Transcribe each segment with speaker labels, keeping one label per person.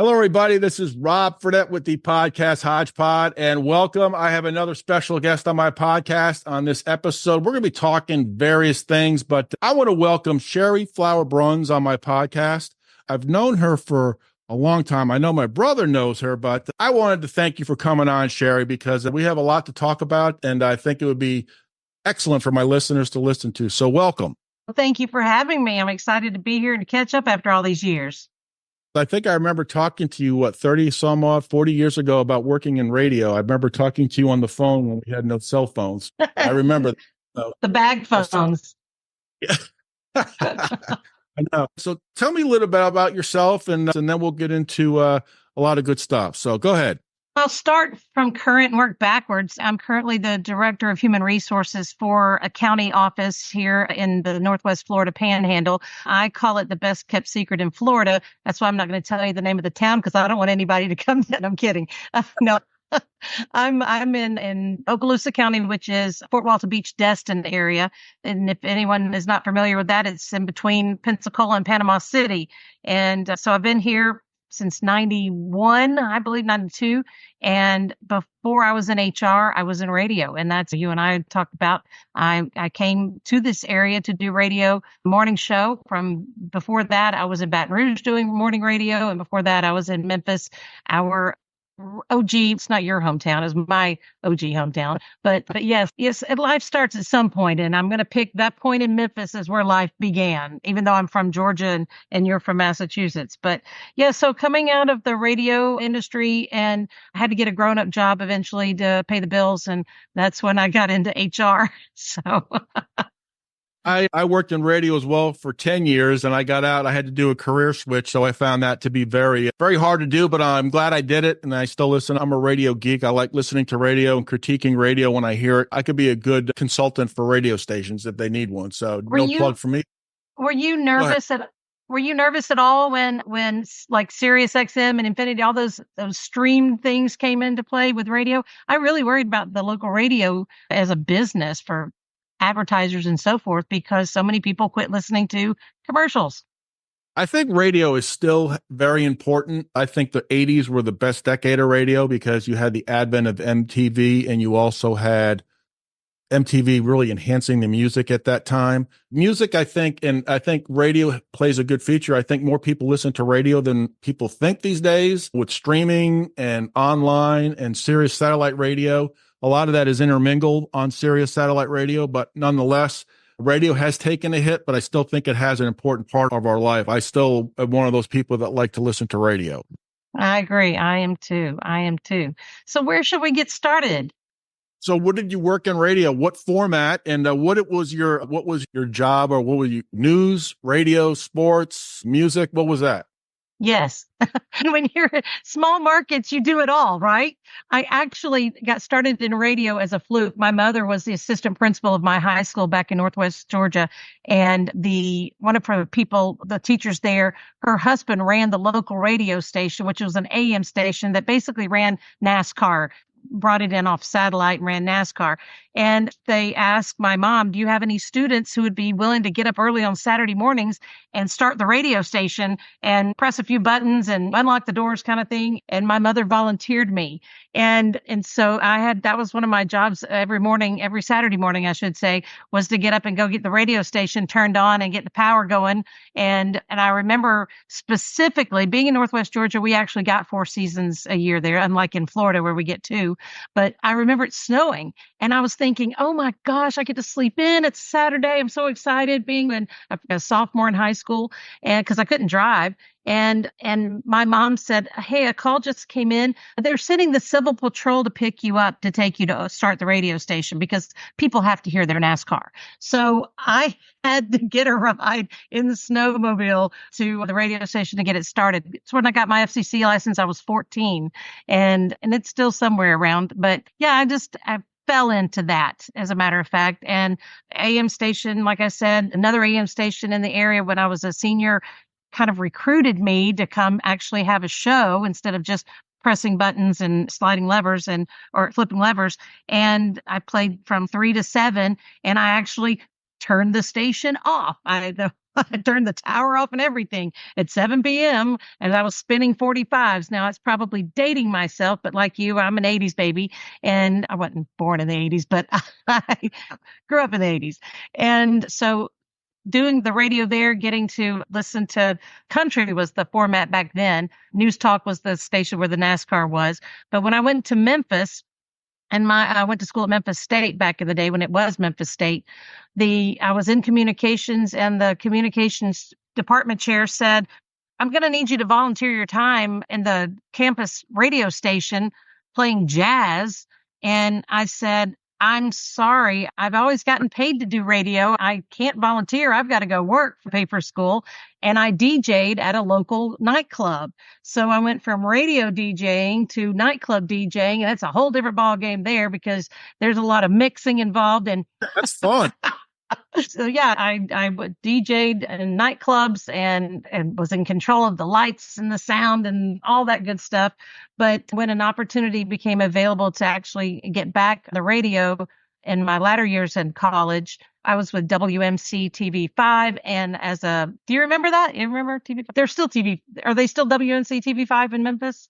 Speaker 1: Hello, everybody. This is Rob Fredette with the podcast HODGEPOD, and welcome. I have another special guest on my podcast. On this episode, we're going to be talking various things, but I want to welcome Shari Flowers Bruns on my podcast. I've known her for a long time. I know my brother knows her, but I wanted to thank you for coming on, Shari, because we have a lot to talk about, and I think it would be excellent for my listeners to listen to. So welcome.
Speaker 2: Well, thank you for having me. I'm excited to be here and to catch up after all these years.
Speaker 1: I think I remember talking to you, 40 years ago about working in radio. I remember talking to you on the phone when we had no cell phones. I remember.
Speaker 2: The bag phones.
Speaker 1: Yeah. I know. So tell me a little bit about yourself, and then we'll get into a lot of good stuff. So go ahead.
Speaker 2: I'll start from current and work backwards. I'm currently the Director of Human Resources for a county office here in the Northwest Florida Panhandle. I call it the best kept secret in Florida. That's why I'm not going to tell you the name of the town, because I don't want anybody to come in. I'm kidding. No, I'm in Okaloosa County, which is Fort Walton Beach, Destin area. And if anyone is not familiar with that, it's in between Pensacola and Panama City. And so I've been here since 91, I believe 92. And before I was in HR, I was in radio. And that's you and I talked about. I came to this area to do radio morning show. From before that, I was in Baton Rouge doing morning radio. And before that, I was in Memphis. Our OG, it's not your hometown, it's my OG hometown. But yes, life starts at some point, and I'm going to pick that point in Memphis as where life began, even though I'm from Georgia and you're from Massachusetts. But yeah, so coming out of the radio industry, and I had to get a grown-up job eventually to pay the bills, and that's when I got into HR. So
Speaker 1: I worked in radio as well for 10 years, and I got out. I had to do a career switch, so I found that to be very, very hard to do, but I'm glad I did it, and I still listen. I'm a radio geek. I like listening to radio and critiquing radio when I hear it. I could be a good consultant for radio stations if they need one, so plug for me.
Speaker 2: Were you nervous at all when like Sirius XM and Infinity, all those stream things came into play with radio? I really worried about the local radio as a business for advertisers and so forth, because so many people quit listening to commercials.
Speaker 1: I think radio is still very important. I think the 80s were the best decade of radio because you had the advent of MTV, and you also had MTV really enhancing the music at that time. Music, I think radio plays a good feature. I think more people listen to radio than people think these days with streaming and online and Sirius satellite radio. A lot of that is intermingled on Sirius satellite radio, but nonetheless, radio has taken a hit, but I still think it has an important part of our life. I still am one of those people that like to listen to radio.
Speaker 2: I agree. I am too. So where should we get started?
Speaker 1: So what did you work in radio? What format, and what was your job, or what were you, news, radio, sports, music? What was that?
Speaker 2: Yes. When you're small markets, you do it all, right? I actually got started in radio as a fluke. My mother was the assistant principal of my high school back in Northwest Georgia. And one of the teachers there, her husband ran the local radio station, which was an AM station that basically ran NASCAR, brought it in off satellite and ran NASCAR. And they asked my mom, do you have any students who would be willing to get up early on Saturday mornings and start the radio station and press a few buttons and unlock the doors kind of thing? And my mother volunteered me. And so that was one of my jobs every Saturday morning, I should say, was to get up and go get the radio station turned on and get the power going. And I remember specifically being in Northwest Georgia, we actually got 4 seasons a year there, unlike in Florida where we get 2. But I remember it snowing, and I was thinking, oh my gosh, I get to sleep in. It's Saturday. I'm so excited being a sophomore in high school, and because I couldn't drive. And my mom said, hey, a call just came in. They're sending the Civil Patrol to pick you up to take you to start the radio station because people have to hear their NASCAR. So I had to get a ride in the snowmobile to the radio station to get it started. It's when I got my FCC license. I was 14, and it's still somewhere around. But yeah, I fell into that, as a matter of fact. And AM station, like I said, another AM station in the area when I was a senior kind of recruited me to come actually have a show instead of just pressing buttons and sliding levers or flipping levers. And I played from 3 to 7, and I actually turned the station off. The I turned the tower off and everything at 7 p.m. and I was spinning 45s. Now it's probably dating myself, but like you, I'm an 80s baby and I wasn't born in the 80s, but I grew up in the 80s. And so doing the radio there, getting to listen to country was the format back then. News Talk was the station where the NASCAR was. But when I went to Memphis, and I went to school at Memphis State back in the day when it was Memphis State. I was in communications, and the communications department chair said, "I'm going to need you to volunteer your time in the campus radio station playing jazz." And I said, "I'm sorry. I've always gotten paid to do radio. I can't volunteer. I've got to go work for pay for school." And I DJ'd at a local nightclub. So I went from radio DJing to nightclub DJing. And that's a whole different ball game there because there's a lot of mixing involved. And
Speaker 1: That's fun.
Speaker 2: so yeah, I DJ'd in nightclubs and was in control of the lights and the sound and all that good stuff. But when an opportunity became available to actually get back the radio in my latter years in college, I was with WMC TV5 and do you remember that? You remember TV5? They're still are they still WMC TV5 in Memphis?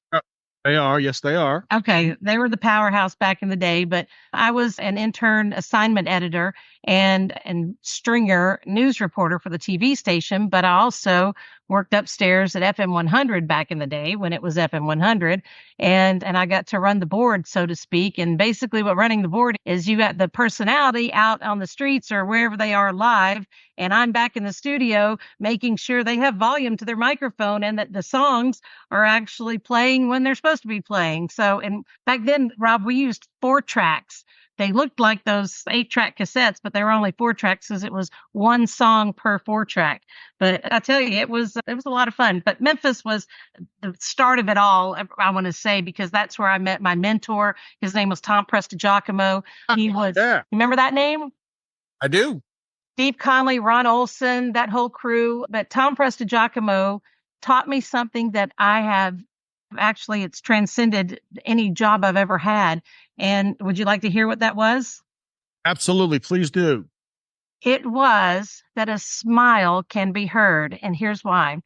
Speaker 1: They are. Yes, they are.
Speaker 2: Okay. They were the powerhouse back in the day, but I was an intern assignment editor and stringer news reporter for the TV station, but I also worked upstairs at FM 100 back in the day when it was FM 100. And I got to run the board, so to speak. And basically what running the board is, you got the personality out on the streets or wherever they are live. And I'm back in the studio making sure they have volume to their microphone and that the songs are actually playing when they're supposed to be playing. So, and back then, Rob, we used 4 tracks. They looked like those 8-track cassettes, but they were only 4 tracks because it was one song per 4-track. But I tell you, it was a lot of fun. But Memphis was the start of it all, I want to say, because that's where I met my mentor. His name was Tom Prestigiacomo. He was, remember that name?
Speaker 1: I do.
Speaker 2: Steve Conley, Ron Olson, that whole crew. But Tom Prestigiacomo taught me something that I have actually, it's transcended any job I've ever had. And would you like to hear what that was?
Speaker 1: Absolutely. Please do.
Speaker 2: It was that a smile can be heard. And here's why.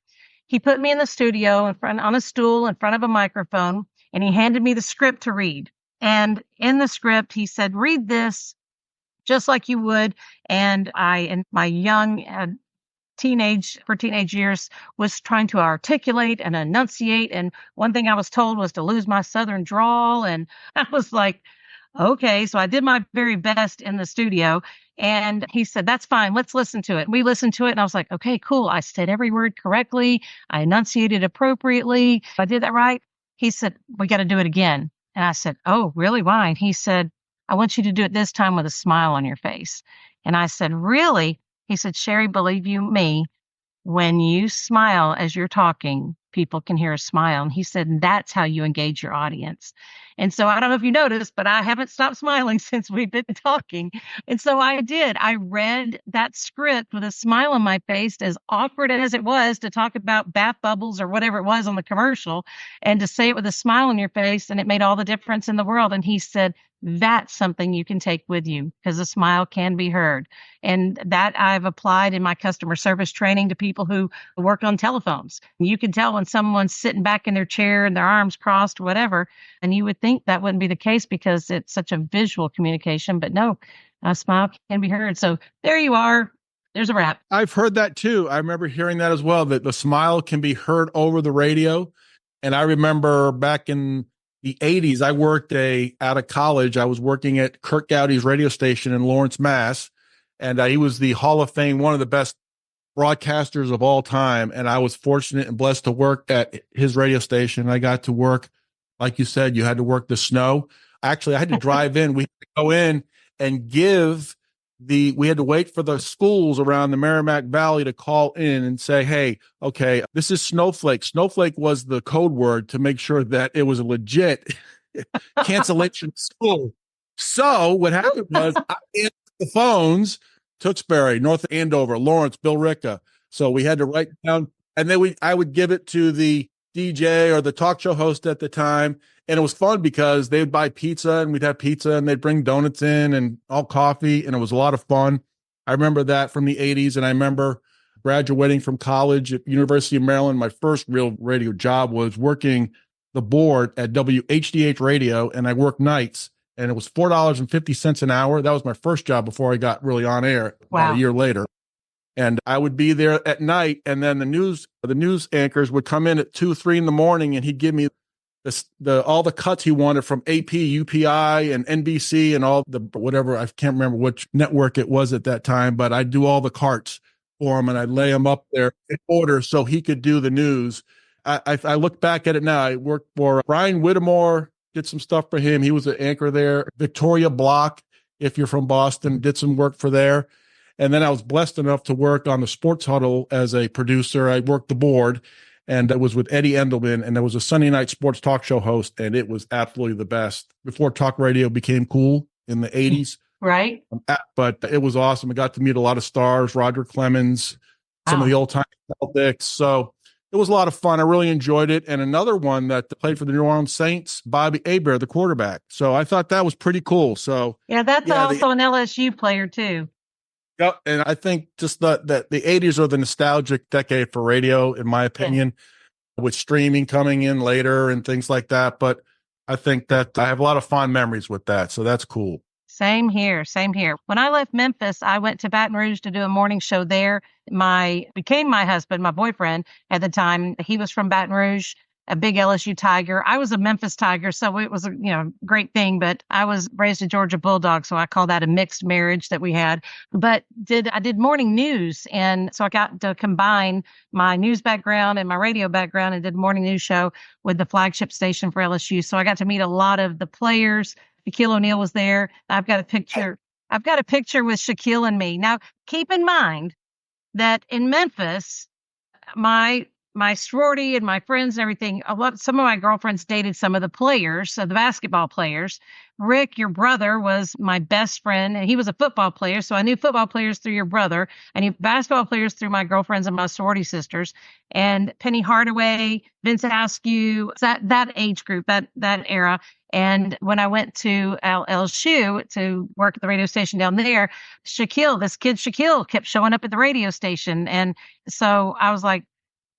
Speaker 2: He put me in the studio on a stool in front of a microphone, and he handed me the script to read. And in the script, he said, "Read this just like you would." And I, in my young teenage years, was trying to articulate and enunciate. And one thing I was told was to lose my Southern drawl. And I was like, okay. So I did my very best in the studio. And he said, "That's fine. Let's listen to it." We listened to it. And I was like, okay, cool. I said every word correctly. I enunciated appropriately. I did that right. He said, "We got to do it again." And I said, "Oh, really? Why?" And he said, "I want you to do it this time with a smile on your face." And I said, "Really?" He said, "Shari, believe you me, when you smile as you're talking, people can hear a smile." And he said, "That's how you engage your audience." And so I don't know if you noticed, but I haven't stopped smiling since we've been talking. And so I did. I read that script with a smile on my face, as awkward as it was to talk about bath bubbles or whatever it was on the commercial, and to say it with a smile on your face. And it made all the difference in the world. And he said, "That's something you can take with you, because a smile can be heard." And that I've applied in my customer service training to people who work on telephones. You can tell when someone's sitting back in their chair and their arms crossed or whatever. And you would think that wouldn't be the case because it's such a visual communication. But no, a smile can be heard. So there you are. There's a wrap.
Speaker 1: I've heard that too. I remember hearing that as well, that the smile can be heard over the radio. And I remember back in the 80s, I worked out of college. I was working at Kurt Gowdy's radio station in Lawrence, Mass. And he was the Hall of Fame, one of the best broadcasters of all time. And I was fortunate and blessed to work at his radio station. I got to work, like you said, you had to work the snow. Actually, I had to drive in. We had to go in and we had to wait for the schools around the Merrimack Valley to call in and say, "Hey, okay, this is Snowflake." Snowflake was the code word to make sure that it was a legit cancellation school. So what happened was I answered the phones, Tewksbury, North Andover, Lawrence, Billerica. So we had to write down, and then I would give it to the DJ or the talk show host at the time. And it was fun because they'd buy pizza and we'd have pizza, and they'd bring donuts in and all coffee. And it was a lot of fun. I remember that from the 80s. And I remember graduating from college at University of Maryland, my first real radio job was working the board at WHDH Radio, and I worked nights, and it was $4.50 an hour. That was my first job before I got really on air about a year later. And I would be there at night, and then the news anchors would come in at 2, 3 in the morning, and he'd give me all the cuts he wanted from AP, UPI, and NBC, and all the whatever. I can't remember which network it was at that time, but I'd do all the carts for him, and I'd lay them up there in order so he could do the news. I look back at it now. I worked for Brian Whittemore, did some stuff for him. He was an anchor there. Victoria Block, if you're from Boston, did some work for there. And then I was blessed enough to work on the Sports Huddle as a producer. I worked the board, and it was with Eddie Endelman, and there was a Sunday night sports talk show host, and it was absolutely the best. Before talk radio became cool in the 80s.
Speaker 2: Right.
Speaker 1: But it was awesome. I got to meet a lot of stars, Roger Clemens, some of the old-time Celtics. So it was a lot of fun. I really enjoyed it. And another one that played for the New Orleans Saints, Bobby Hebert, the quarterback. So I thought that was pretty cool. So
Speaker 2: that's also an LSU player too.
Speaker 1: Yeah, and I think just that the 80s are the nostalgic decade for radio, in my opinion, with streaming coming in later and things like that. But I think that I have a lot of fond memories with that. So that's cool.
Speaker 2: Same here. When I left Memphis, I went to Baton Rouge to do a morning show there. Became my husband, my boyfriend at the time. He was from Baton Rouge, a big LSU Tiger. I was a Memphis Tiger, so it was a great thing. But I was raised a Georgia Bulldog, so I call that a mixed marriage that we had. But I did morning news, and so I got to combine my news background and my radio background, and did a morning news show with the flagship station for LSU. So I got to meet a lot of the players. Shaquille O'Neal was there. I've got a picture with Shaquille and me. Now, keep in mind that in Memphis, my sorority and my friends and everything, some of my girlfriends dated some of the players, the basketball players. Rick, your brother, was my best friend, and he was a football player. So I knew football players through your brother. I knew basketball players through my girlfriends and my sorority sisters. And Penny Hardaway, Vince Askew, that age group, that era. And when I went to LSU to work at the radio station down there, this kid Shaquille kept showing up at the radio station. And so I was like,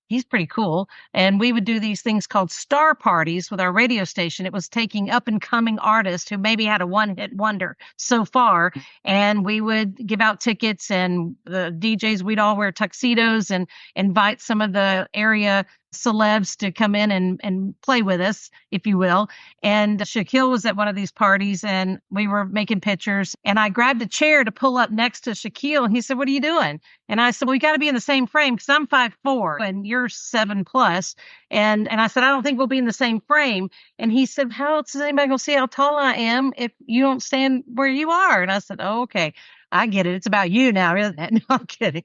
Speaker 2: he's pretty cool. And we would do these things called star parties with our radio station. It was taking up and coming artists who maybe had a one-hit wonder so far. And we would give out tickets, and the DJs, we'd all wear tuxedos and invite some of the area celebs to come in and play with us, if you will. And Shaquille was at one of these parties, and we were making pictures, and I grabbed a chair to pull up next to Shaquille, and he said, "What are you doing?" And I said, "Well, we got to be in the same frame, because I'm 5'4" and you're 7+. And I said, "I don't think we'll be in the same frame." And he said, "How else is anybody going to see how tall I am if you don't stand where you are?" And I said, "Oh, okay. I get it. It's about you now, isn't it?" No, I'm kidding.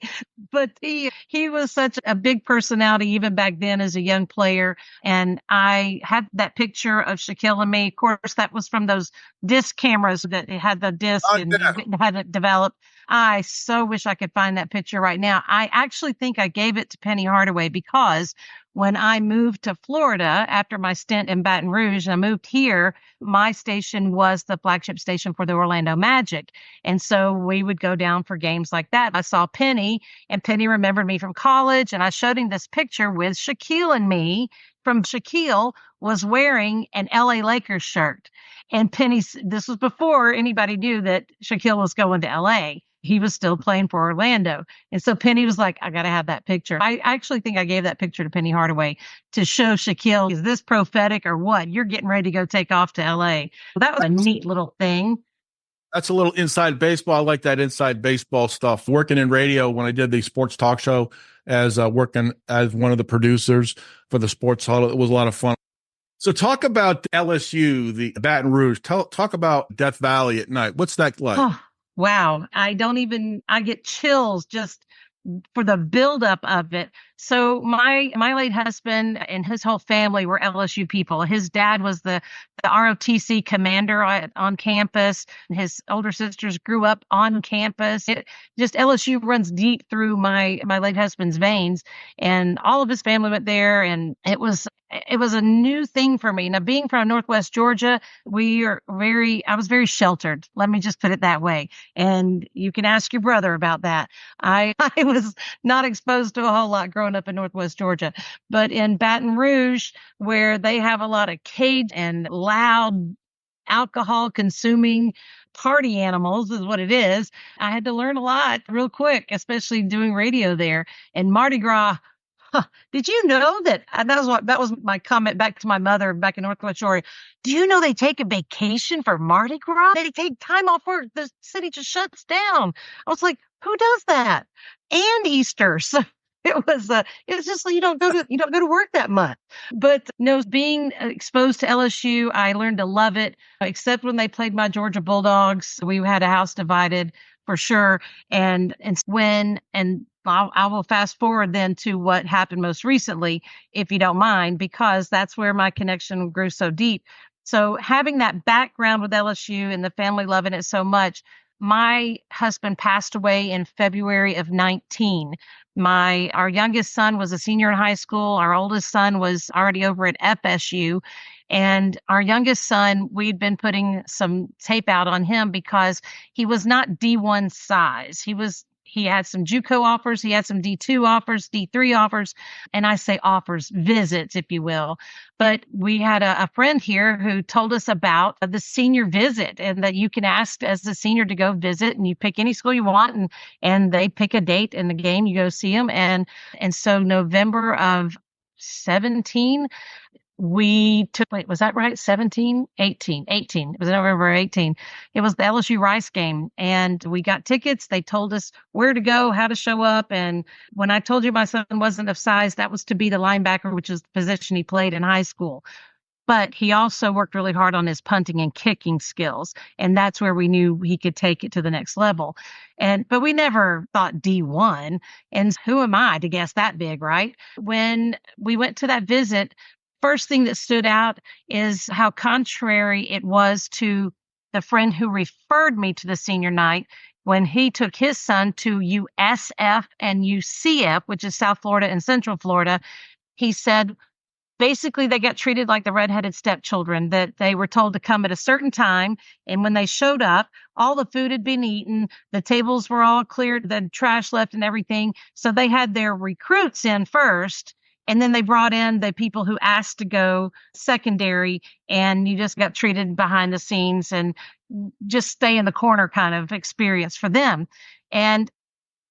Speaker 2: But he was such a big personality even back then as a young player. And I had that picture of Shaquille and me. Of course, that was from those disc cameras that had the disc and hadn't developed. I so wish I could find that picture right now. I actually think I gave it to Penny Hardaway, because when I moved to Florida after my stint in Baton Rouge, and I moved here, my station was the flagship station for the Orlando Magic. And so we would go down for games like that. I saw Penny, and Penny remembered me from college, and I showed him this picture with Shaquille and me. Shaquille was wearing an LA Lakers shirt. And this was before anybody knew that Shaquille was going to LA. He was still playing for Orlando. And so Penny was like, "I got to have that picture." I actually think I gave that picture to Penny Hardaway to show Shaquille, is this prophetic or what? You're getting ready to go take off to LA. Well, that was a neat little thing.
Speaker 1: That's a little inside baseball. I like that inside baseball stuff. Working in radio, when I did the sports talk show working as one of the producers for the Sports Huddle, it was a lot of fun. So talk about LSU, the Baton Rouge. Talk about Death Valley at night. What's that like?
Speaker 2: Oh, wow. I get chills just for the buildup of it. So my late husband and his whole family were LSU people. His dad was the ROTC commander on campus. His older sisters grew up on campus. LSU runs deep through my late husband's veins, and all of his family went there. And it was it was a new thing for me. Now, being from Northwest Georgia, I was very sheltered. Let me just put it that way. And you can ask your brother about that. I was not exposed to a whole lot growing up in Northwest Georgia, but in Baton Rouge, where they have a lot of cage and loud alcohol consuming party animals is what it is. I had to learn a lot real quick, especially doing radio there. And Mardi Gras, did you know that? And that was my comment back to my mother back in Northwest Georgia. Do you know they take a vacation for Mardi Gras? They take time off work. The city just shuts down. I was like, who does that? And Easter. So it was just like you don't go to work that much. But no, being exposed to LSU, I learned to love it. Except when they played my Georgia Bulldogs, we had a house divided for sure. And I will fast forward then to what happened most recently, if you don't mind, because that's where my connection grew so deep. So having that background with LSU and the family loving it so much, my husband passed away in February of 19. Our youngest son was a senior in high school. Our oldest son was already over at FSU. And our youngest son, we'd been putting some tape out on him because he was not D1 size. He had some JUCO offers. He had some D2 offers, D3 offers. And I say offers, visits, if you will. But we had a friend here who told us about the senior visit and that you can ask as the senior to go visit and you pick any school you want and they pick a date in the game. You go see them. And so November of 17, was that right? 17, 18. It was November 18. It was the LSU Rice game. And we got tickets. They told us where to go, how to show up. And when I told you my son wasn't of size, that was to be the linebacker, which is the position he played in high school. But he also worked really hard on his punting and kicking skills. And that's where we knew he could take it to the next level. But we never thought D1. And who am I to guess that big, right? When we went to that visit, first thing that stood out is how contrary it was to the friend who referred me to the senior night when he took his son to USF and UCF, which is South Florida and Central Florida. He said, basically, they got treated like the redheaded stepchildren, that they were told to come at a certain time. And when they showed up, all the food had been eaten. The tables were all cleared, the trash left and everything. So they had their recruits in first. And then they brought in the people who asked to go secondary, and you just got treated behind the scenes and just stay in the corner kind of experience for them. And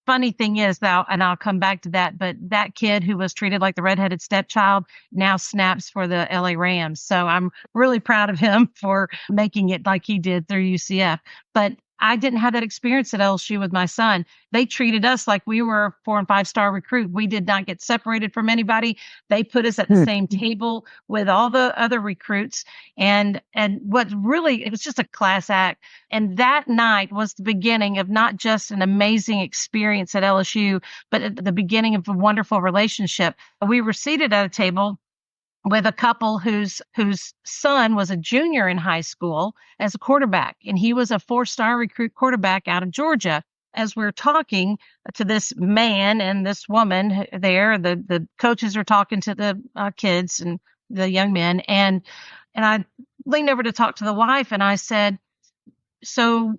Speaker 2: funny thing is, and I'll come back to that, but that kid who was treated like the redheaded stepchild now snaps for the LA Rams. So I'm really proud of him for making it like he did through UCF. But I didn't have that experience at LSU with my son. They treated us like we were a 4- and 5-star recruit. We did not get separated from anybody. They put us at the same table with all the other recruits. And what really, it was just a class act. And that night was the beginning of not just an amazing experience at LSU, but at the beginning of a wonderful relationship. We were seated at a table with a couple whose son was a junior in high school as a quarterback, and he was a 4-star recruit quarterback out of Georgia. As we're talking to this man and this woman there, the coaches are talking to the kids and the young men, and I leaned over to talk to the wife, and I said, "So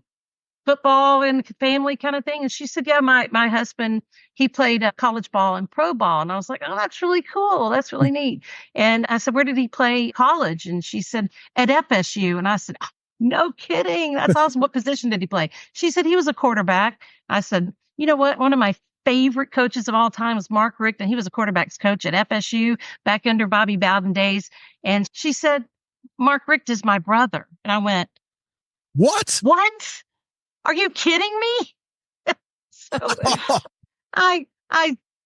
Speaker 2: football and family kind of thing?" And she said, "Yeah, my husband, he played college ball and pro ball." And I was like, "Oh, that's really cool. That's really neat." And I said, "Where did he play college?" And she said, "At FSU." And I said, "Oh, no kidding. That's awesome. What position did he play?" She said, "He was a quarterback." I said, "You know what? One of my favorite coaches of all time was Mark Richt, and he was a quarterback's coach at FSU back under Bobby Bowden days." And she said, "Mark Richt is my brother." And I went,
Speaker 1: What?
Speaker 2: "What? Are you kidding me?" So I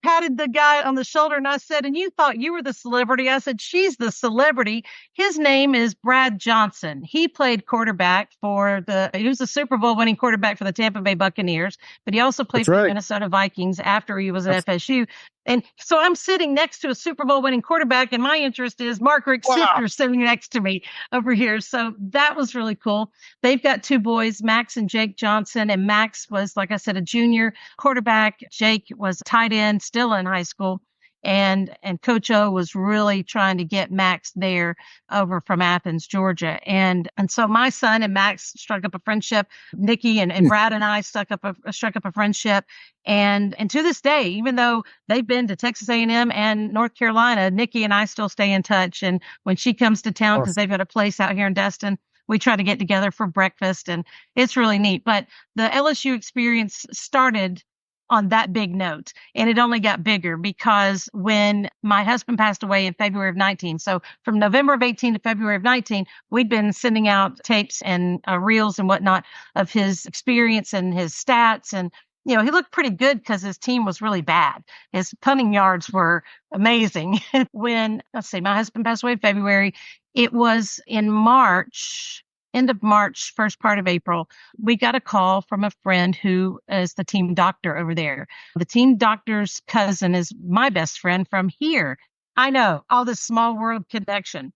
Speaker 2: patted the guy on the shoulder and I said, "And you thought you were the celebrity?" I said, "She's the celebrity. His name is Brad Johnson. He played quarterback he was a Super Bowl winning quarterback for the Tampa Bay Buccaneers, but he also played for the Minnesota Vikings after he was at FSU." And so I'm sitting next to a Super Bowl winning quarterback, and my interest is Mark Richt's sister sitting next to me over here. So that was really cool. They've got 2 boys, Max and Jake Johnson. And Max was, like I said, a junior quarterback. Jake was tight end, still in high school. And Coach O was really trying to get Max there over from Athens, Georgia. And so my son and Max struck up a friendship. Nikki and Brad and I struck up a friendship. And to this day, even though they've been to Texas A&M and North Carolina, Nikki and I still stay in touch. And when she comes to town, because they've got a place out here in Destin, we try to get together for breakfast, and it's really neat. But the LSU experience started on that big note, and it only got bigger because when my husband passed away in February of 19, so from November of 18 to February of 19, we'd been sending out tapes and reels and whatnot of his experience and his stats. And he looked pretty good because his team was really bad. His punting yards were amazing. When, my husband passed away in February, it was in March, end of March, first part of April, we got a call from a friend who is the team doctor over there. The team doctor's cousin is my best friend from here. I know, all this small world connection.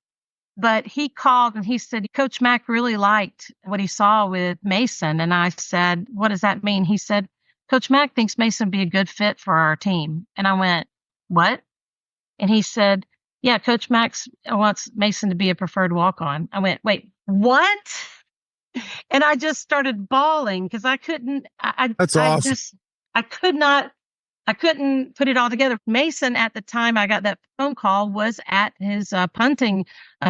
Speaker 2: But he called and he said, Coach Mack really liked what he saw with Mason. And I said, what does that mean? He said, Coach Mack thinks Mason would be a good fit for our team. And I went, what? And he said, yeah, Coach Max wants Mason to be a preferred walk-on. I went, wait, what? And I just started bawling because I couldn't.
Speaker 1: That's awesome.
Speaker 2: I couldn't put it all together. Mason, at the time I got that phone call, was at his punting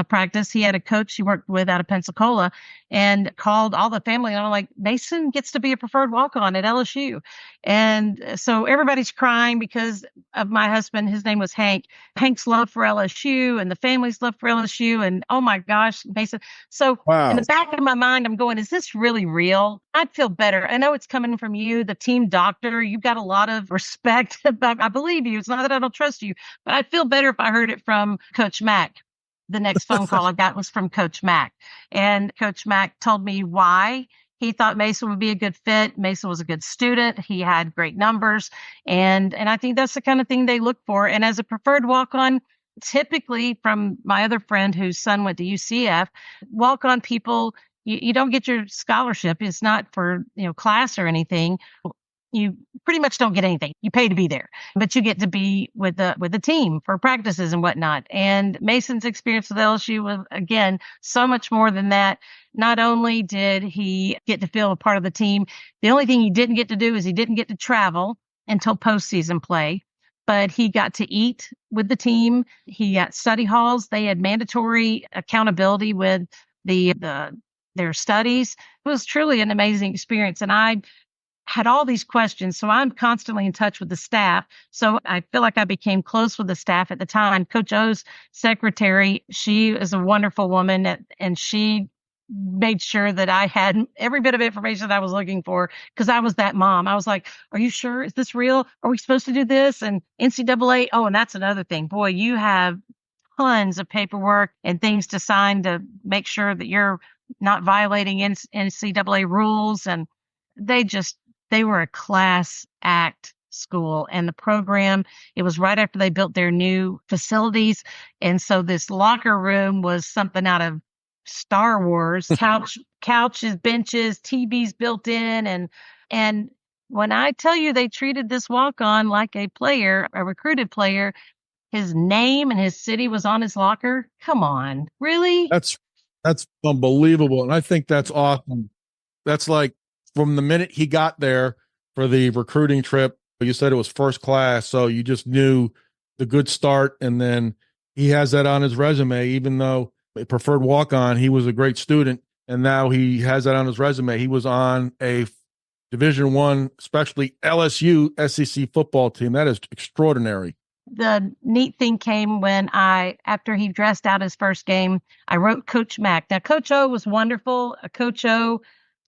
Speaker 2: practice. He had a coach he worked with out of Pensacola and called all the family. And I'm like, Mason gets to be a preferred walk-on at LSU. And so everybody's crying because of my husband. His name was Hank. Hank's love for LSU and the family's love for LSU. And oh my gosh, Mason. So in the back of my mind, I'm going, is this really real? I'd feel better. I know it's coming from you, the team doctor. You've got a lot of respect. I believe you. It's not that I don't trust you, but I'd feel better if I heard it from Coach Mack. The next phone call I got was from Coach Mack. And Coach Mack told me why he thought Mason would be a good fit. Mason was a good student. He had great numbers. And I think that's the kind of thing they look for. And as a preferred walk-on, typically from my other friend whose son went to UCF, walk-on people, you don't get your scholarship. It's not for, class or anything. You pretty much don't get anything. You pay to be there, but you get to be with the team for practices and whatnot. And Mason's experience with LSU was, again, so much more than that. Not only did he get to feel a part of the team, the only thing he didn't get to do is he didn't get to travel until postseason play, but he got to eat with the team. He got study halls. They had mandatory accountability with their studies. It was truly an amazing experience. And I had all these questions. So I'm constantly in touch with the staff. So I feel like I became close with the staff at the time. Coach O's secretary, she is a wonderful woman, and she made sure that I had every bit of information that I was looking for, because I was that mom. I was like, are you sure? Is this real? Are we supposed to do this? And NCAA. Oh, and that's another thing. Boy, you have tons of paperwork and things to sign to make sure that you're not violating NCAA rules. And they were a class act school, and the program, it was right after they built their new facilities. And so this locker room was something out of Star Wars. Couches, benches, TVs built in. And when I tell you they treated this walk-on like a player, a recruited player, his name and his city was on his locker. Come on, really?
Speaker 1: That's unbelievable. And I think that's awesome. That's like, from the minute he got there for the recruiting trip, you said it was first class, so you just knew the good start. And then he has that on his resume, even though a preferred walk-on, he was a great student, and now he has that on his resume. He was on a Division I, especially LSU SEC football team. That is extraordinary.
Speaker 2: The neat thing came when after he dressed out his first game, I wrote Coach Mack. Now, Coach O was wonderful. Coach O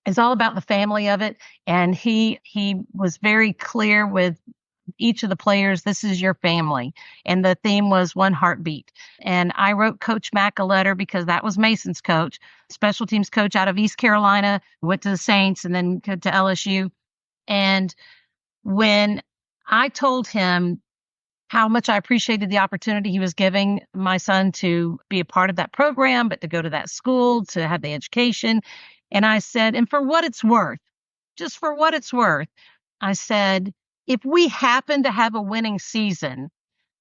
Speaker 2: is all about the family of it. And he was very clear with each of the players, this is your family. And the theme was one heartbeat. And I wrote Coach Mack a letter because that was Mason's coach, special teams coach out of East Carolina, went to the Saints and then to LSU. And when I told him how much I appreciated the opportunity he was giving my son to be a part of that program, but to go to that school, to have the education, and I said, and for what it's worth, just for what it's worth, I said, if we happen to have a winning season,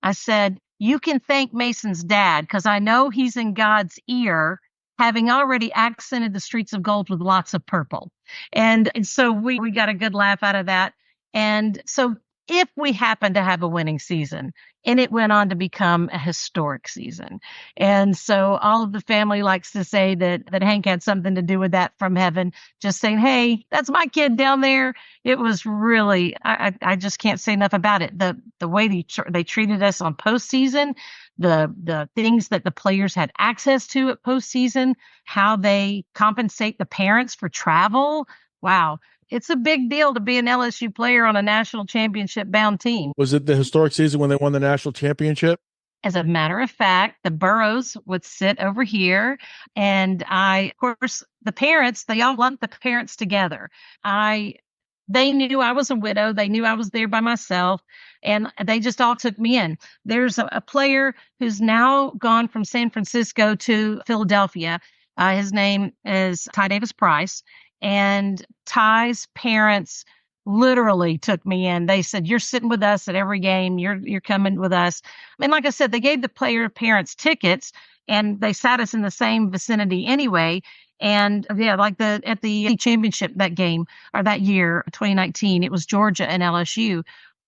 Speaker 2: I said, you can thank Mason's dad because I know he's in God's ear, having already accented the streets of gold with lots of purple. And so we got a good laugh out of that. And so if we happen to have a winning season, and it went on to become a historic season. And so all of the family likes to say that Hank had something to do with that from heaven, just saying, hey, that's my kid down there. It was really, I just can't say enough about it. The way they treated us on postseason, the things that the players had access to at postseason, how they compensate the parents for travel. Wow. It's a big deal to be an LSU player on a national championship bound team.
Speaker 1: Was it the historic season when they won the national championship?
Speaker 2: As a matter of fact, the Burrows would sit over here. And of course, the parents, they all lumped the parents together. They knew I was a widow. They knew I was there by myself, and they just all took me in. There's a player who's now gone from San Francisco to Philadelphia. His name is Ty Davis Price. And Ty's parents literally took me in. They said, you're sitting with us at every game. You're coming with us. And like I said, they gave the player parents tickets and they sat us in the same vicinity anyway. And yeah, like at the championship that game or that year, 2019, it was Georgia and LSU.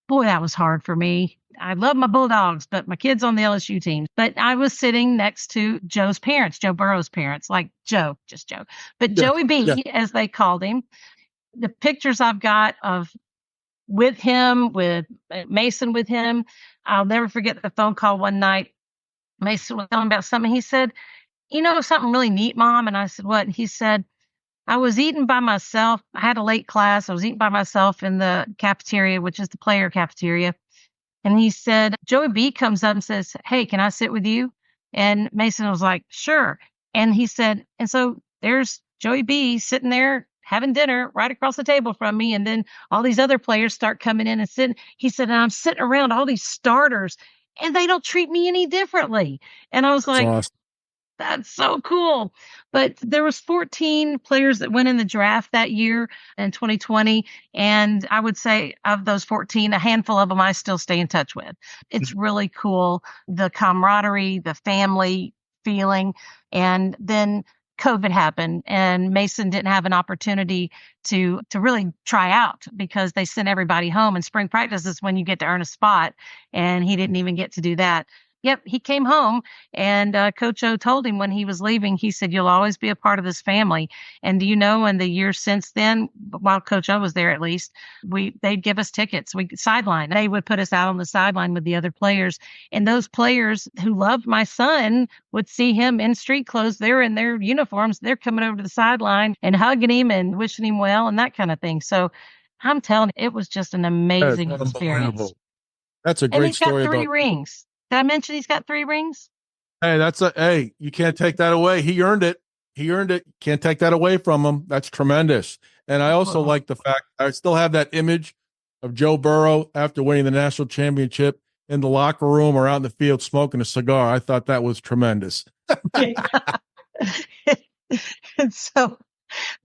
Speaker 2: Boy, that was hard for me. I love my Bulldogs, but my kids on the LSU team. But I was sitting next to Joe's parents, Joe Burrow's parents, like Joe, just Joe. But yeah, Joey B, as they called him, the pictures I've got of with him, with Mason with him, I'll never forget the phone call one night. Mason was telling about something. He said, you know, something really neat, Mom. And I said, what? And he said, I was eating by myself. I had a late class. I was eating by myself in the cafeteria, which is the player cafeteria. And he said, Joey B comes up and says, hey, can I sit with you? And Mason was like, sure. And he said, and so there's Joey B sitting there having dinner right across the table from me. And then all these other players start coming in and sitting. He said, and I'm sitting around all these starters and they don't treat me any differently. And I was like, awesome. That's so cool. But there was 14 players that went in the draft that year in 2020. And I would say of those 14, a handful of them I still stay in touch with. It's really cool. The camaraderie, the family feeling. And then COVID happened and Mason didn't have an opportunity to really try out because they sent everybody home, and spring practice is when you get to earn a spot. And he didn't even get to do that. Yep, he came home, and Coach O told him when he was leaving, he said, you'll always be a part of this family. And do you know, in the years since then, while Coach O was there at least, they'd give us tickets. We sideline. They would put us out on the sideline with the other players. And those players who loved my son would see him in street clothes. They're in their uniforms. They're coming over to the sideline and hugging him and wishing him well and that kind of thing. So I'm telling you, it was just an amazing experience.
Speaker 1: That's a great story.
Speaker 2: He's got 3 rings. Did I mention he's got 3 rings?
Speaker 1: Hey, you can't take that away. He earned it. Can't take that away from him. That's tremendous. And I also like the fact I still have that image of Joe Burrow after winning the national championship in the locker room or out in the field smoking a cigar. I thought that was tremendous.
Speaker 2: And so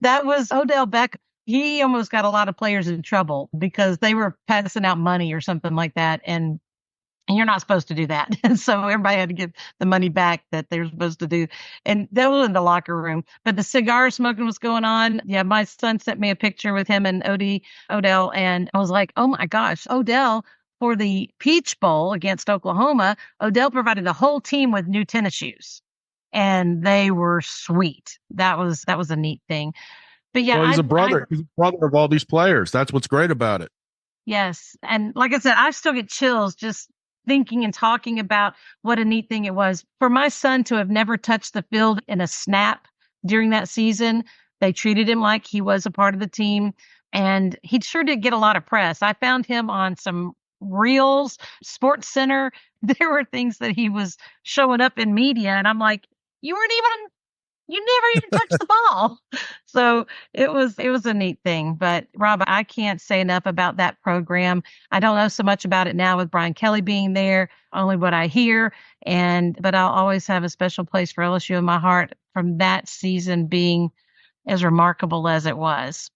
Speaker 2: that was Odell Beckham. He almost got a lot of players in trouble because they were passing out money or something like that. And you're not supposed to do that. And so everybody had to give the money back that they were supposed to do. And that was in the locker room. But the cigar smoking was going on. Yeah, my son sent me a picture with him and Odell. And I was like, oh my gosh, Odell, for the Peach Bowl against Oklahoma, Odell provided the whole team with new tennis shoes. And they were sweet. That was a neat thing. But yeah,
Speaker 1: he's a brother. He's a brother of all these players. That's what's great about it.
Speaker 2: Yes. And like I said, I still get chills just thinking and talking about what a neat thing it was for my son to have never touched the field in a snap during that season. They treated him like he was a part of the team, and he sure did get a lot of press. I found him on some reels, Sports Center. There were things that he was showing up in media, and I'm like, you never even touched the ball. So it was a neat thing. But Rob, I can't say enough about that program. I don't know so much about it now with Brian Kelly being there, only what I hear. But I'll always have a special place for LSU in my heart from that season being as remarkable as it was.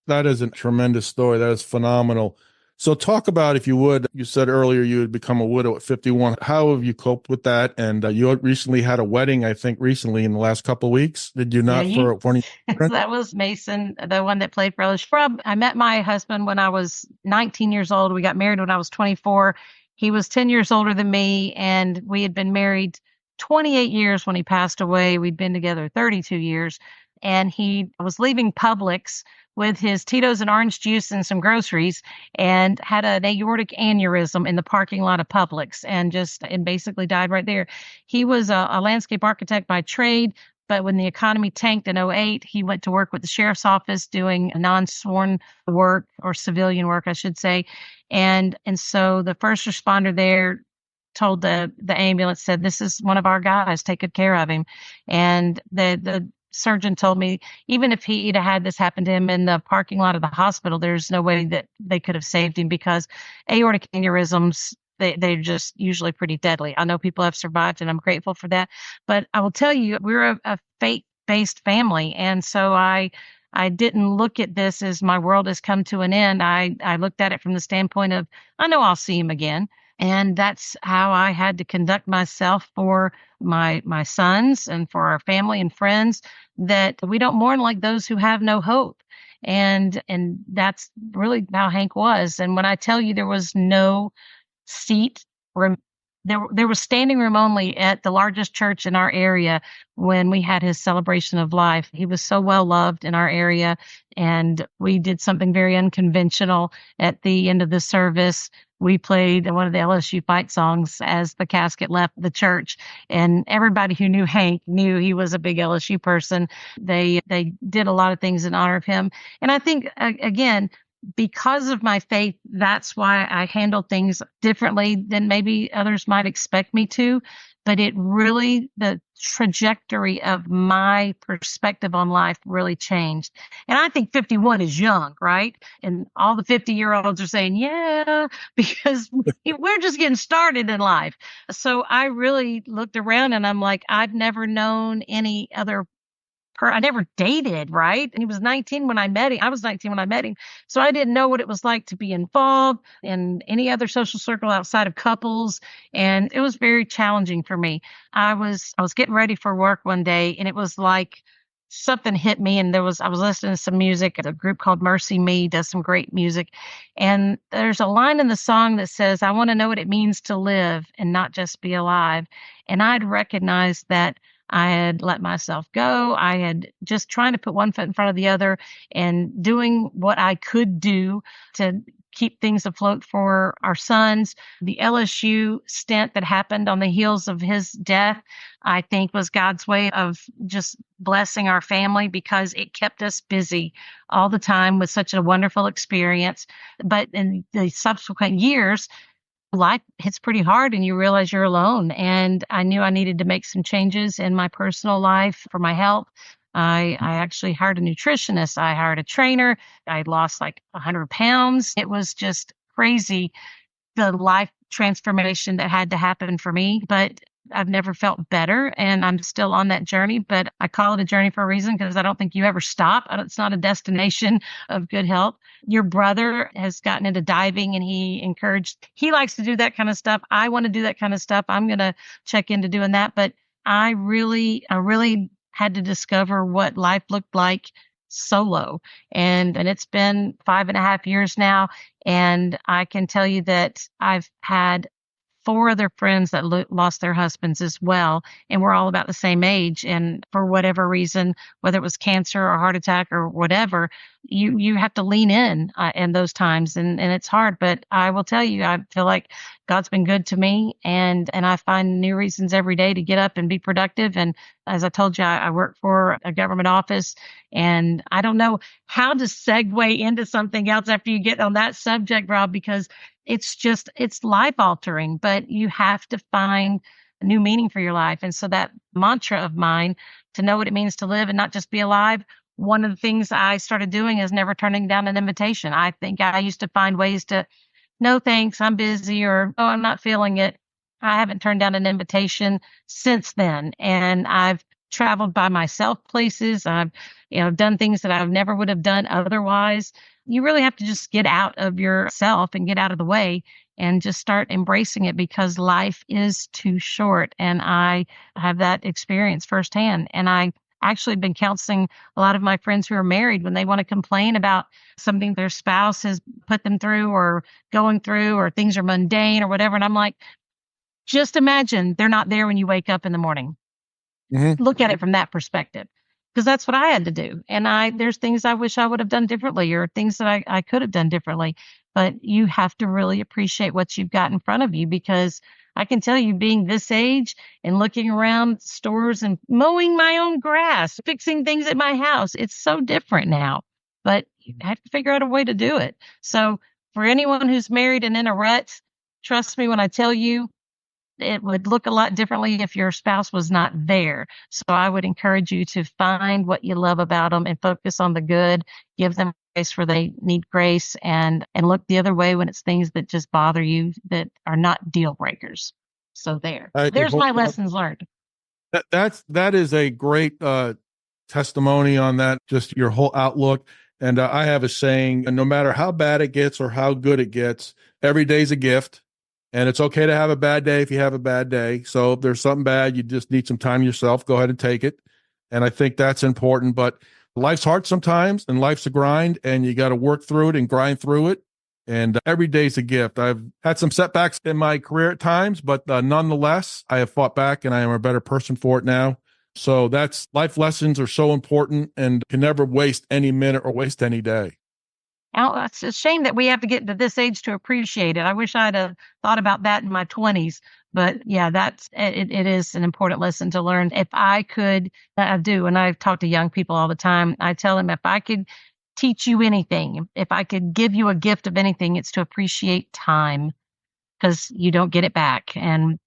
Speaker 1: That is a tremendous story. That is phenomenal. So talk about, if you would, you said earlier you had become a widow at 51. How have you coped with that? And you recently had a wedding, I think recently in the last couple of weeks. Did you
Speaker 2: Yeah,
Speaker 1: not for any?
Speaker 2: that was Mason, the one that played for LSU. Rob, I met my husband when I was 19 years old. We got married when I was 24. He was 10 years older than me, and we had been married 28 years when he passed away. We'd been together 32 years, and he was leaving Publix with his Tito's and orange juice and some groceries, and had an aortic aneurysm in the parking lot of Publix, and basically died right there. He was a landscape architect by trade, but when the economy tanked in '08, he went to work with the sheriff's office doing non-sworn work, or civilian work, I should say. And so the first responder there told the ambulance, said, "This is one of our guys, take good care of him." And the surgeon told me, even if he'd had this happen to him in the parking lot of the hospital, there's no way that they could have saved him, because aortic aneurysms, they're just usually pretty deadly. I know people have survived, and I'm grateful for that. But I will tell you, we're a faith-based family. And so I didn't look at this as my world has come to an end. I looked at it from the standpoint of, I know I'll see him again. And that's how I had to conduct myself for my sons and for our family and friends, that we don't mourn like those who have no hope. And that's really how Hank was. And when I tell you there was no seat, there was standing room only at the largest church in our area when we had his celebration of life. He was so well loved in our area, and we did something very unconventional at the end of the service. We played one of the LSU fight songs as the casket left the church, and everybody who knew Hank knew he was a big LSU person. They did a lot of things in honor of him. And I think, again, because of my faith, that's why I handle things differently than maybe others might expect me to. But the trajectory of my perspective on life really changed. And I think 51 is young, right? And all the 50-year-olds are saying, yeah, because we're just getting started in life. So I really looked around, and I'm like, I've never known any other I never dated, right? And he was 19 when I met him. I was 19 when I met him. So I didn't know what it was like to be involved in any other social circle outside of couples. And it was very challenging for me. I was getting ready for work one day, and it was like something hit me, and I was listening to some music. A group called Mercy Me does some great music. And there's a line in the song that says, "I want to know what it means to live and not just be alive." And I'd recognized that I had let myself go. I had just trying to put one foot in front of the other and doing what I could do to keep things afloat for our sons. The LSU stint that happened on the heels of his death, I think, was God's way of just blessing our family, because it kept us busy all the time with such a wonderful experience. But in the subsequent years, life hits pretty hard, and you realize you're alone. And I knew I needed to make some changes in my personal life for my health. I actually hired a nutritionist. I hired a trainer. I lost like 100 pounds. It was just crazy, the life transformation that had to happen for me. But I've never felt better, and I'm still on that journey. But I call it a journey for a reason, because I don't think you ever stop. It's not a destination of good health. Your brother has gotten into diving, and he likes to do that kind of stuff. I want to do that kind of stuff. I'm going to check into doing that. But I really had to discover what life looked like solo. And it's been 5.5 years now. And I can tell you that I've had 4 other friends that lost their husbands as well. And we're all about the same age. And for whatever reason, whether it was cancer or heart attack or whatever, you have to lean in those times. And it's hard. But I will tell you, I feel like God's been good to me. And I find new reasons every day to get up and be productive. And as I told you, I work for a government office. And I don't know how to segue into something else after you get on that subject, Rob, because it's life altering, but you have to find a new meaning for your life. And so that mantra of mine, to know what it means to live and not just be alive, one of the things I started doing is never turning down an invitation. I think I used to find ways to, no thanks, I'm busy, or, oh, I'm not feeling it. I haven't turned down an invitation since then. And I've traveled by myself places. I've, done things that I never would have done otherwise. you really have to just get out of yourself and get out of the way and just start embracing it, because life is too short. And I have that experience firsthand. And I actually been counseling a lot of my friends who are married when they want to complain about something their spouse has put them through or going through, or things are mundane or whatever. And I'm like, just imagine they're not there when you wake up in the morning.
Speaker 1: Mm-hmm.
Speaker 2: Look at it from that perspective, because that's what I had to do. And there's things I wish I would have done differently, or things that I could have done differently. But you have to really appreciate what you've got in front of you, because I can tell you, being this age and looking around stores and mowing my own grass, fixing things at my house, it's so different now. But you have to figure out a way to do it. So for anyone who's married and in a rut, trust me when I tell you, it would look a lot differently if your spouse was not there. So I would encourage you to find what you love about them and focus on the good, give them grace where they need grace, and look the other way when it's things that just bother you that are not deal breakers. So there's my lessons learned.
Speaker 1: That is a great testimony on that, just your whole outlook. And I have a saying, no matter how bad it gets or how good it gets, every day's a gift. And it's okay to have a bad day if you have a bad day. So if there's something bad, you just need some time yourself, go ahead and take it. And I think that's important. But life's hard sometimes, and life's a grind, and you got to work through it and grind through it. And every day's a gift. I've had some setbacks in my career at times, but nonetheless, I have fought back, and I am a better person for it now. So that's life lessons are so important, and can never waste any minute or waste any day.
Speaker 2: It's a shame that we have to get to this age to appreciate it. I wish I'd have thought about that in my 20s. But yeah, it is an important lesson to learn. If I could, I do, and I talk to young people all the time. I tell them, if I could teach you anything, if I could give you a gift of anything, it's to appreciate time, because you don't get it back. And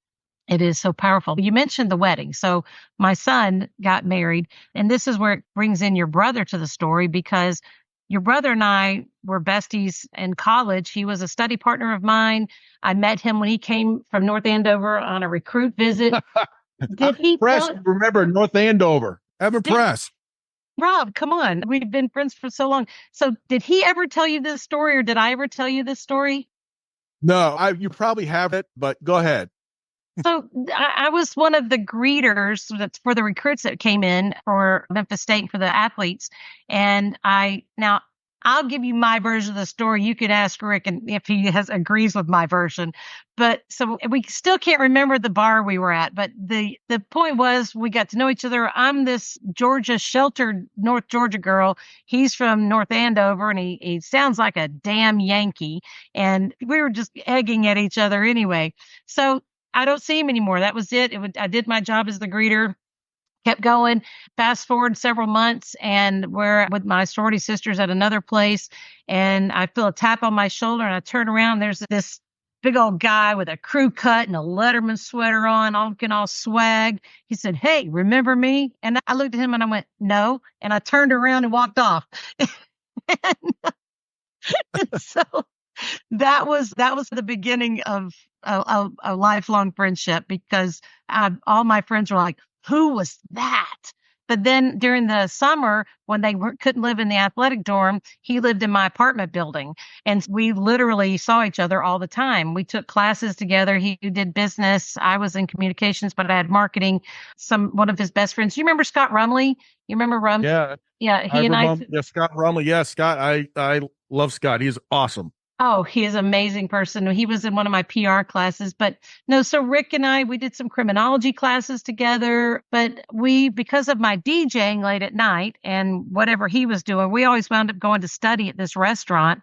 Speaker 2: it is so powerful. You mentioned the wedding. So my son got married, and this is where it brings in your brother to the story, because your brother and I were besties in college. He was a study partner of mine. I met him when he came from North Andover on a recruit visit. Did he
Speaker 1: remember North Andover? I'm impressed.
Speaker 2: Rob, come on. We've been friends for so long. So did he ever tell you this story, or did I ever tell you this story?
Speaker 1: No, you probably have it, but go ahead.
Speaker 2: So I was one of the greeters for the recruits that came in for Memphis State and for the athletes. And I'll give you my version of the story. You could ask Rick and if he agrees with my version. But so we still can't remember the bar we were at. But the point was, we got to know each other. I'm this sheltered North Georgia girl. He's from North Andover, and he sounds like a damn Yankee. And we were just egging at each other anyway. So I don't see him anymore. That was it. I did my job as the greeter, kept going. Fast forward several months, and we're with my sorority sisters at another place, and I feel a tap on my shoulder, and I turn around. There's this big old guy with a crew cut and a Letterman sweater on, looking all swag. He said, "Hey, remember me?" And I looked at him and I went, "No." And I turned around and walked off. and so that was the beginning of a lifelong friendship, because all my friends were like, "Who was that?" But then during the summer, when they couldn't live in the athletic dorm, he lived in my apartment building, and we literally saw each other all the time. We took classes together. He did business. I was in communications, but I had marketing. One of his best friends. You remember Scott Rumley? You remember Rum?
Speaker 1: Yeah.
Speaker 2: Yeah.
Speaker 1: Scott Rumley. Yeah, Scott. I love Scott. He's awesome.
Speaker 2: Oh, he is an amazing person. He was in one of my PR classes, but no, so Rick and we did some criminology classes together, but because of my DJing late at night and whatever he was doing, we always wound up going to study at this restaurant,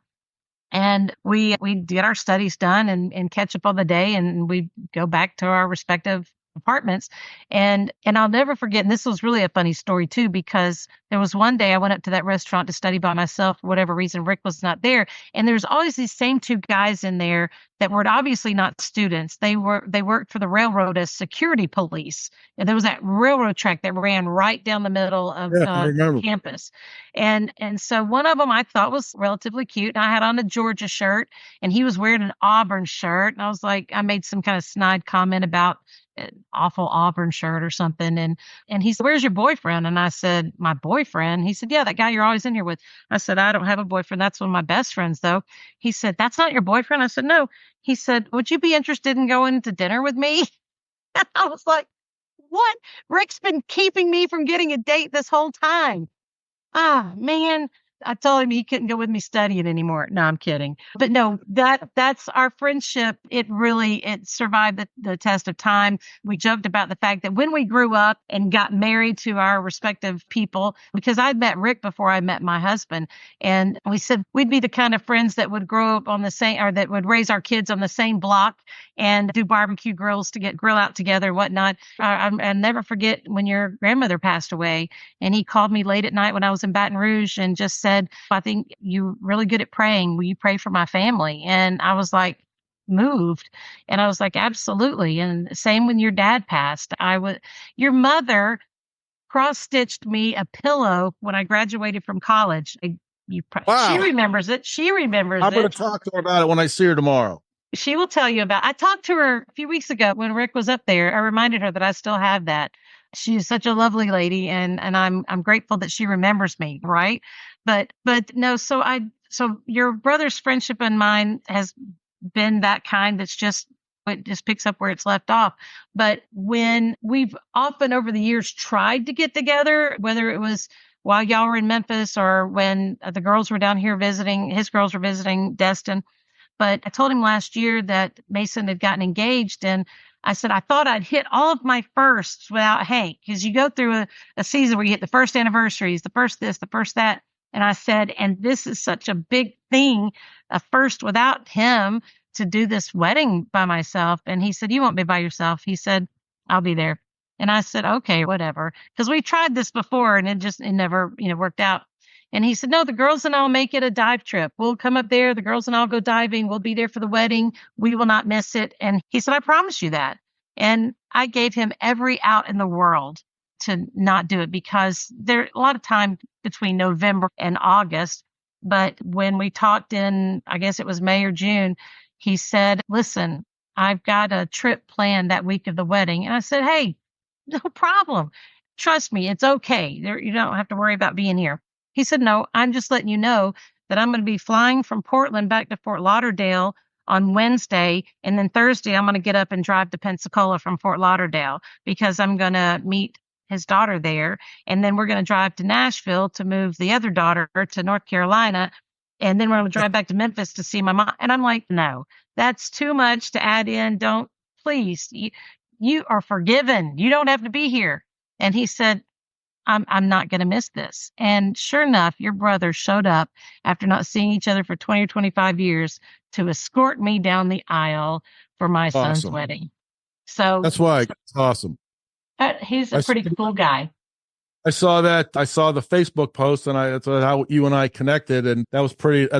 Speaker 2: and we get our studies done and catch up on the day, and we go back to our respective apartments. And I'll never forget, and this was really a funny story too, because there was one day I went up to that restaurant to study by myself for whatever reason. Rick was not there, and there's always these same two guys in there that were obviously not students. They worked for the railroad as security police, and there was that railroad track that ran right down the middle of campus. And so one of them I thought was relatively cute, and I had on a Georgia shirt, and he was wearing an Auburn shirt, and I was like, I made some kind of snide comment about an awful Auburn shirt or something. And he said, "Where's your boyfriend?" And I said, "My boyfriend?" He said, "Yeah, that guy you're always in here with." I said, "I don't have a boyfriend. That's one of my best friends, though." He said, "That's not your boyfriend?" I said, "No." He said, "Would you be interested in going to dinner with me?" And I was like, "What? Rick's been keeping me from getting a date this whole time." Ah, man. I told him he couldn't go with me studying anymore. No, I'm kidding. But no, that's our friendship. It survived the test of time. We joked about the fact that when we grew up and got married to our respective people, because I'd met Rick before I met my husband, and we said we'd be the kind of friends that would grow up on the same, or that would raise our kids on the same block and do barbecue grills to get grill out together and whatnot. I'll never forget when your grandmother passed away, and he called me late at night when I was in Baton Rouge and just said, "I think you're really good at praying. Will you pray for my family?" And I was like, moved. And I was like, "Absolutely." And same when your dad passed. Your mother cross-stitched me a pillow when I graduated from college. She
Speaker 1: Wow.
Speaker 2: remembers it. She remembers
Speaker 1: I'm going
Speaker 2: it.
Speaker 1: to talk to her about it when I see her tomorrow.
Speaker 2: She will tell you I talked to her a few weeks ago when Rick was up there. I reminded her that I still have that. She is such a lovely lady, and I'm grateful that she remembers me, right? But no, so your brother's friendship and mine has been that kind that's just, it just picks up where it's left off. But when we've often over the years tried to get together, whether it was while y'all were in Memphis or when the girls were down here visiting, his girls were visiting Destin. But I told him last year that Mason had gotten engaged, and I said, I thought I'd hit all of my firsts without Hank, because you go through a season where you hit the first anniversaries, the first this, the first that. And I said, and this is such a big thing, a first without him, to do this wedding by myself. And he said, "You won't be by yourself." He said, "I'll be there." And I said, "Okay, whatever." Because we tried this before and it never, worked out. And he said, "No, the girls and I'll make it a dive trip. We'll come up there. The girls and I'll go diving. We'll be there for the wedding. We will not miss it." And he said, "I promise you that." And I gave him every out in the world to not do it, because there's a lot of time between November and August. But when we talked in, I guess it was May or June, he said, "Listen, I've got a trip planned that week of the wedding." And I said, "Hey, no problem. Trust me, it's okay. You don't have to worry about being here." He said, "No, I'm just letting you know that I'm going to be flying from Portland back to Fort Lauderdale on Wednesday. And then Thursday, I'm going to get up and drive to Pensacola from Fort Lauderdale, because I'm going to meet his daughter there. And then we're going to drive to Nashville to move the other daughter to North Carolina. And then we're going to drive back to Memphis to see my mom." And I'm like, "No, that's too much to add in. Don't, please. You are forgiven. You don't have to be here." And he said, I'm not going to miss this." And sure enough, your brother showed up after not seeing each other for 20 or 25 years to escort me down the aisle for my son's wedding. So
Speaker 1: that's why it's awesome.
Speaker 2: He's a pretty cool guy.
Speaker 1: I saw that. I saw the Facebook post, and that's how you and I connected. And that's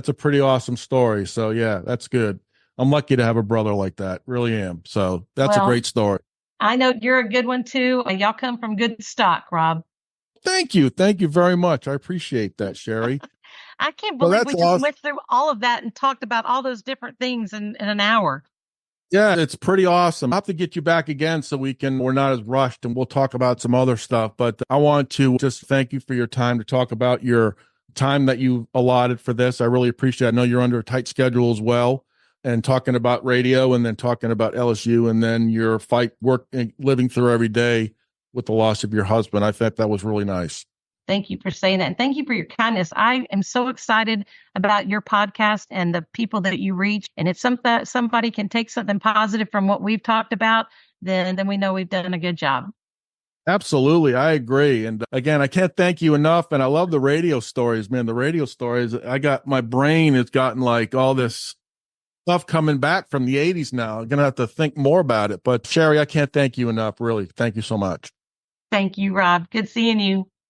Speaker 1: a pretty awesome story. So yeah, that's good. I'm lucky to have a brother like that. Really am. So that's a great story.
Speaker 2: I know you're a good one too. And y'all come from good stock, Rob.
Speaker 1: Thank you. Thank you very much. I appreciate that, Shari.
Speaker 2: I can't believe we just went through all of that and talked about all those different things in an hour.
Speaker 1: Yeah, it's pretty awesome. I'll have to get you back again so we're not as rushed, and we'll talk about some other stuff. But I want to just thank you for your time to talk about your time that you allotted for this. I really appreciate it. I know you're under a tight schedule as well, and talking about radio and then talking about LSU and then your work and living through every day with the loss of your husband. I thought that was really nice.
Speaker 2: Thank you for saying that. And thank you for your kindness. I am so excited about your podcast and the people that you reach. And if somebody can take something positive from what we've talked about, then we know we've done a good job.
Speaker 1: Absolutely. I agree. And again, I can't thank you enough. And I love the radio stories, man. The radio stories, my brain has gotten like all this stuff coming back from the 80s now. I'm going to have to think more about it. But Shari, I can't thank you enough. Really. Thank you so much.
Speaker 2: Thank you, Rob. Good seeing you.